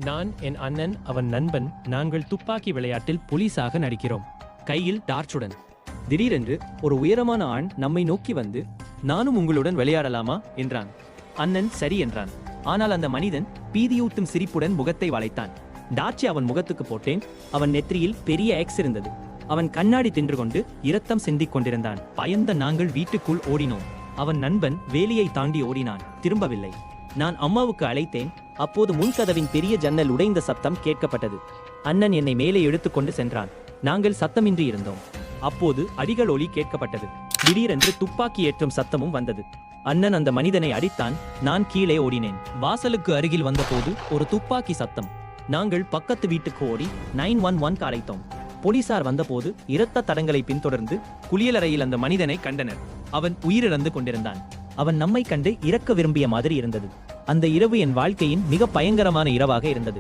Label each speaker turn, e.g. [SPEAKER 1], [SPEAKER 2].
[SPEAKER 1] நான், என் அண்ணன், அவன் நண்பன், நாங்கள் துப்பாக்கி விளையாட்டில் போலீஸாக நடிக்கிறோம். கையில் டார்ச்சுடன். திடீரென்று ஒரு உயரமான ஆண் நம்மை நோக்கி வந்து, நானும் உங்களுடன் விளையாடலாமா என்றான். அண்ணன் சரி என்றான். ஆனால் அந்த மனிதன் பீதியூட்டும் சிரிப்புடன் முகத்தை வளைத்தான். டார்ச்சி அவன் முகத்துக்கு போட்டேன். அவன் நெற்றியில் பெரிய எக்ஸ் இருந்தது. அவன் கண்ணாடி தின்று கொண்டு இரத்தம் சிந்திக் கொண்டிருந்தான். பயந்த நாங்கள் வீட்டுக்குள் ஓடினோம். அவன் நண்பன் வேலியை தாண்டி ஓடினான். திரும்பவில்லை. நான் அம்மாவுக்கு அழைத்தேன். அப்போது முன்கதவின் பெரிய ஜன்னல் உடைந்த சத்தம் கேட்கப்பட்டது. அண்ணன் என்னை மேலே எடுத்துக்கொண்டு சென்றான். நாங்கள் சத்தமின்றி இருந்தோம். அப்போது அடிகள் ஒலி கேட்கப்பட்டது. திடீரென்று துப்பாக்கி ஏற்றும் சத்தமும் வந்தது. அண்ணன் அந்த மனிதனை அடித்தான். நான் கீழே ஓடினேன். வாசலுக்கு அருகில் வந்தபோது ஒரு துப்பாக்கி சத்தம். நாங்கள் பக்கத்து வீட்டுக்கு ஓடி 911 அழைத்தோம். போலீசார் வந்தபோது இரத்த தடங்களை பின்தொடர்ந்து குளியலறையில் அந்த மனிதனை கண்டனர். அவன் உயிரிழந்து கொண்டிருந்தான். அவன் நம்மை கண்டு இறக்க விரும்பிய மாதிரி இருந்தது. அந்த இரவு என் வாழ்க்கையின் மிக பயங்கரமான இரவாக இருந்தது.